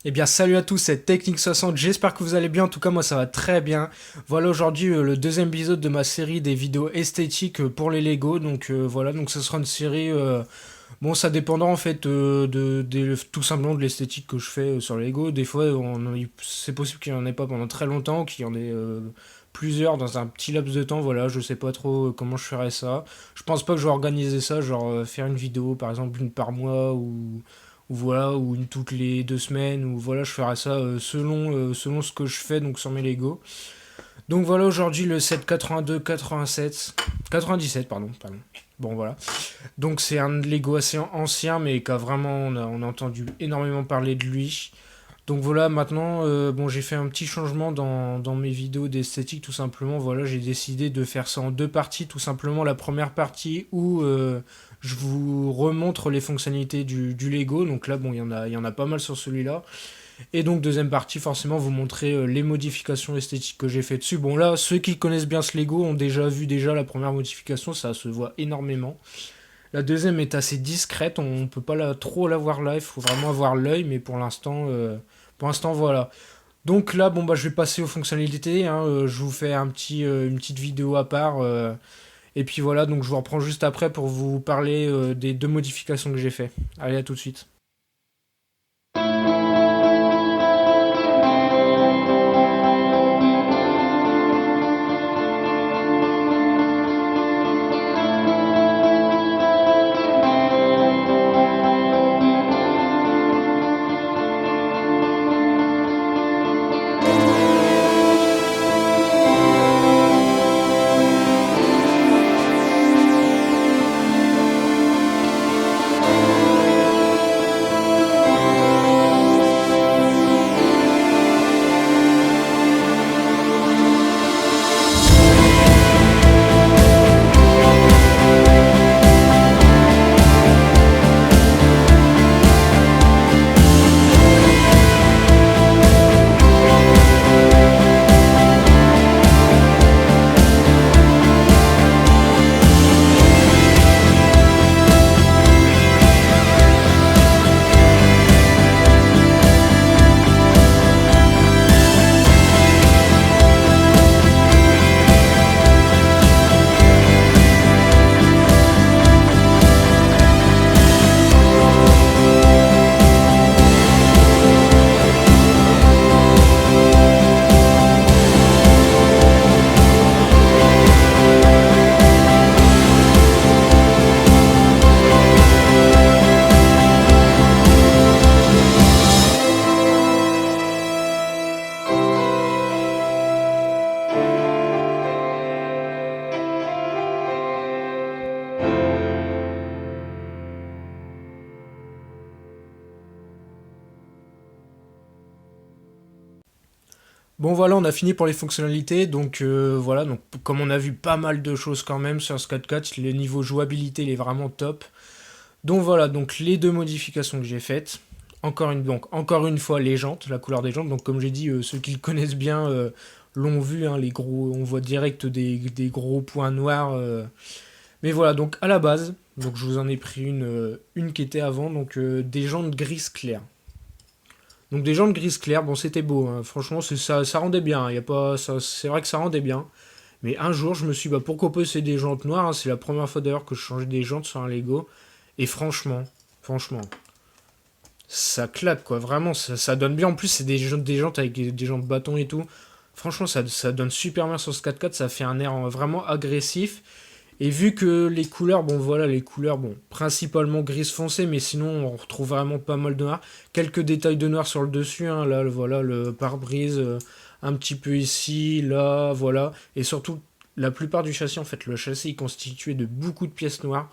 Eh bien salut à tous, c'est Technique 60, j'espère que vous allez bien, en tout cas moi ça va très bien. Voilà aujourd'hui le deuxième épisode de ma série des vidéos esthétiques pour les Lego, donc voilà, donc ce sera une série, bon ça dépendra en fait tout simplement de l'esthétique que je fais sur les Lego. Des fois c'est possible qu'il n'y en ait pas pendant très longtemps, qu'il y en ait plusieurs dans un petit laps de temps, voilà, je sais pas trop comment je ferais ça. Je pense pas que je vais organiser ça, genre faire une vidéo par exemple une par mois ou voilà, ou une toutes les 2 semaines, ou voilà, je ferai ça selon ce que je fais donc sur mes Lego. Donc voilà, aujourd'hui le 7 82 87 97 pardon. Bon voilà. Donc c'est un Lego assez ancien mais qui a vraiment on a entendu énormément parler de lui. Donc voilà, maintenant, bon, j'ai fait un petit changement dans mes vidéos d'esthétique, tout simplement. Voilà, j'ai décidé de faire ça en deux parties, tout simplement. La première partie où je vous remontre les fonctionnalités du Lego. Donc là, bon, il y en a pas mal sur celui-là. Et donc, deuxième partie, forcément, vous montrer les modifications esthétiques que j'ai fait dessus. Bon, là, ceux qui connaissent bien ce Lego ont déjà vu la première modification, ça se voit énormément. La deuxième est assez discrète, on peut pas trop la voir là, il faut vraiment avoir l'œil, mais pour l'instant voilà. Donc là, bon bah je vais passer aux fonctionnalités, hein, je vous fais une petite vidéo à part, et puis voilà, donc je vous reprends juste après pour vous parler des deux modifications que j'ai fait. Allez, à tout de suite. Bon voilà, on a fini pour les fonctionnalités, donc voilà, donc comme on a vu pas mal de choses quand même sur ce 4 le niveau jouabilité il est vraiment top. Donc voilà, donc les deux modifications que j'ai faites. Encore une fois les jantes, la couleur des jantes. Donc comme j'ai dit, ceux qui le connaissent bien l'ont vu, hein, les gros, on voit direct des gros points noirs. Mais voilà, donc à la base, donc je vous en ai pris une qui était avant, donc des jantes gris clair. Donc des jantes gris clair, bon c'était beau, hein. Franchement ça rendait bien, y a pas, c'est vrai que ça rendait bien. Mais un jour je me suis dit bah pourquoi pas essayer des jantes noires, hein. C'est la première fois d'ailleurs que je changeais des jantes sur un Lego. Et franchement, ça claque quoi, vraiment, ça donne bien. En plus, c'est des jantes avec des jantes bâton et tout. Franchement, ça donne super bien sur ce 4x4, ça fait un air vraiment agressif. Et vu que les couleurs, bon voilà, les couleurs, bon, principalement gris foncé, mais sinon on retrouve vraiment pas mal de noir. Quelques détails de noir sur le dessus, hein, là, voilà, le pare-brise, un petit peu ici, là, voilà. Et surtout, la plupart du châssis, en fait, le châssis est constitué de beaucoup de pièces noires.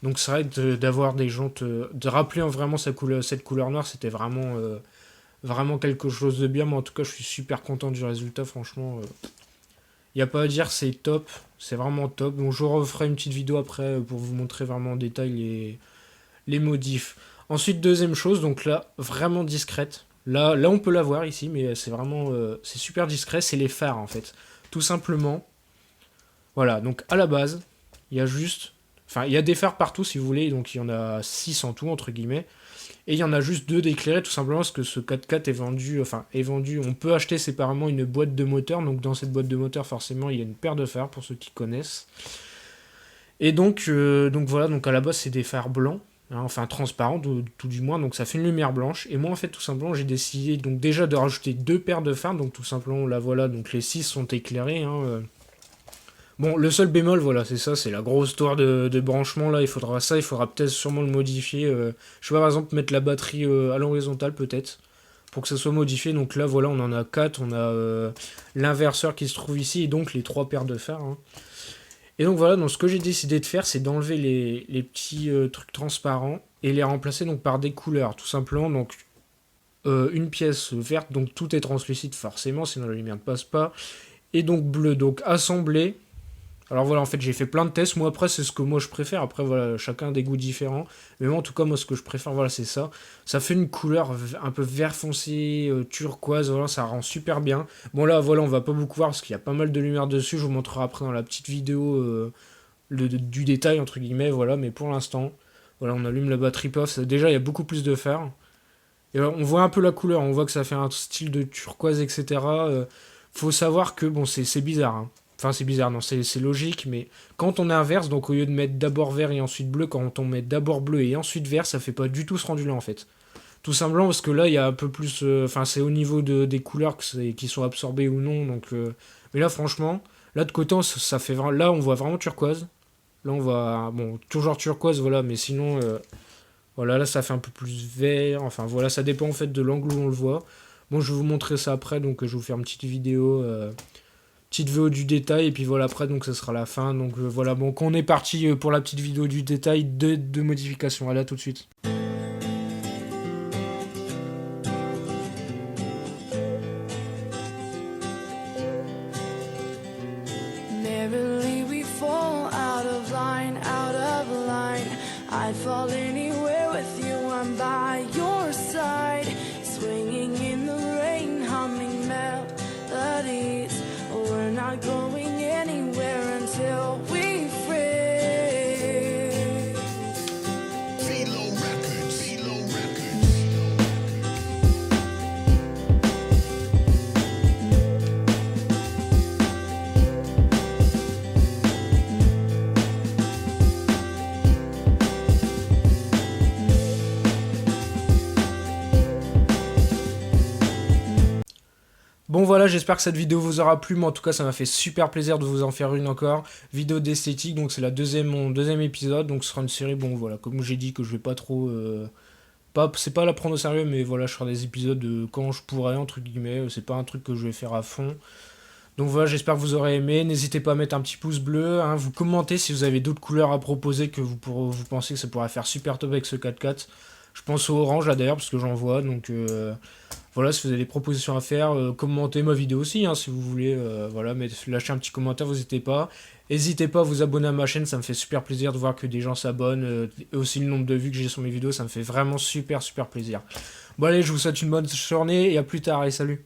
Donc c'est vrai que d'avoir des jantes, de rappeler vraiment cette couleur noire, c'était vraiment quelque chose de bien. Mais en tout cas, je suis super content du résultat, franchement. Il n'y a pas à dire, c'est top, c'est vraiment top. Donc je referai une petite vidéo après pour vous montrer vraiment en détail les modifs. Ensuite, deuxième chose, donc là, vraiment discrète. Là on peut la voir ici, mais c'est vraiment, c'est super discret, c'est les phares en fait. Tout simplement, voilà, donc à la base, il y a juste Enfin, il y a des phares partout si vous voulez, donc il y en a 6 en tout, entre guillemets. Et il y en a juste 2 d'éclairés, tout simplement parce que ce 4x4 est vendu, on peut acheter séparément une boîte de moteur, donc dans cette boîte de moteur, forcément, il y a une paire de phares, pour ceux qui connaissent. Et donc voilà, donc à la base, c'est des phares blancs, hein, enfin transparents, tout du moins, donc ça fait une lumière blanche. Et moi, en fait, tout simplement, j'ai décidé donc déjà de rajouter 2 paires de phares, donc tout simplement, là voilà, donc les 6 sont éclairés, hein. Bon, le seul bémol, voilà, c'est ça, c'est la grosse tour de branchement, là, il faudra peut-être sûrement le modifier. Je sais pas, par exemple, mettre la batterie à l'horizontale, peut-être, pour que ça soit modifié. Donc là, voilà, on en a 4, on a l'inverseur qui se trouve ici, et donc les 3 paires de phares, hein. Et donc voilà, donc ce que j'ai décidé de faire, c'est d'enlever les petits trucs transparents, et les remplacer donc par des couleurs, tout simplement. Donc une pièce verte, donc tout est translucide forcément, sinon la lumière ne passe pas. Et donc bleu, donc assemblé. Alors voilà, en fait, j'ai fait plein de tests. Moi, après, c'est ce que moi je préfère. Après, voilà, chacun a des goûts différents. Mais moi, en tout cas, moi, ce que je préfère, voilà, c'est ça. Ça fait une couleur un peu vert foncé, turquoise. Voilà, ça rend super bien. Bon, là, voilà, on va pas beaucoup voir parce qu'il y a pas mal de lumière dessus. Je vous montrerai après dans la petite vidéo du détail, entre guillemets. Voilà, mais pour l'instant, voilà, on allume la batterie POF. Déjà, il y a beaucoup plus de fer. Et voilà, on voit un peu la couleur. On voit que ça fait un style de turquoise, etc. Faut savoir que, bon, c'est bizarre, hein. Enfin, c'est bizarre, non, c'est logique, mais quand on inverse, donc au lieu de mettre d'abord vert et ensuite bleu, quand on met d'abord bleu et ensuite vert, ça fait pas du tout ce rendu-là, en fait. Tout simplement parce que là, il y a un peu plus... Enfin, c'est au niveau des couleurs qui sont absorbées ou non, donc... Mais là, franchement, là, de côté, ça fait... Là, on voit vraiment turquoise. Là, on voit... Bon, toujours turquoise, voilà, mais sinon... Voilà, là, ça fait un peu plus vert. Enfin, voilà, ça dépend, en fait, de l'angle où on le voit. Bon, je vais vous montrer ça après, donc je vais vous faire une petite vidéo... petite vidéo du détail et puis voilà après donc ce sera la fin donc voilà donc on est parti pour la petite vidéo du détail de modification. Allez, à tout de suite. Merrily we fall out of line, out of line. I'd fall anywhere with you, I'm by your side. Swinging in the rain, humming melodies. We're not going anywhere until we free. Philo Records. Philo Records. Bon voilà, j'espère que cette vidéo vous aura plu, mais en tout cas ça m'a fait super plaisir de vous en faire une encore. Vidéo d'esthétique, donc c'est mon deuxième épisode, donc ce sera une série, bon voilà, comme j'ai dit que je vais pas trop... c'est pas la prendre au sérieux, mais voilà, je ferai des épisodes quand je pourrai, entre guillemets, c'est pas un truc que je vais faire à fond. Donc voilà, j'espère que vous aurez aimé, n'hésitez pas à mettre un petit pouce bleu, hein, vous commentez si vous avez d'autres couleurs à proposer que vous pensez que ça pourrait faire super top avec ce 4x4. Je pense au orange là d'ailleurs, parce que j'en vois, donc... Voilà, si vous avez des propositions à faire, commentez ma vidéo aussi, hein, si vous voulez, voilà, mais lâchez un petit commentaire, vous n'hésitez pas. N'hésitez pas à vous abonner à ma chaîne, ça me fait super plaisir de voir que des gens s'abonnent, et aussi le nombre de vues que j'ai sur mes vidéos, ça me fait vraiment super plaisir. Bon allez, je vous souhaite une bonne journée, et à plus tard, et salut.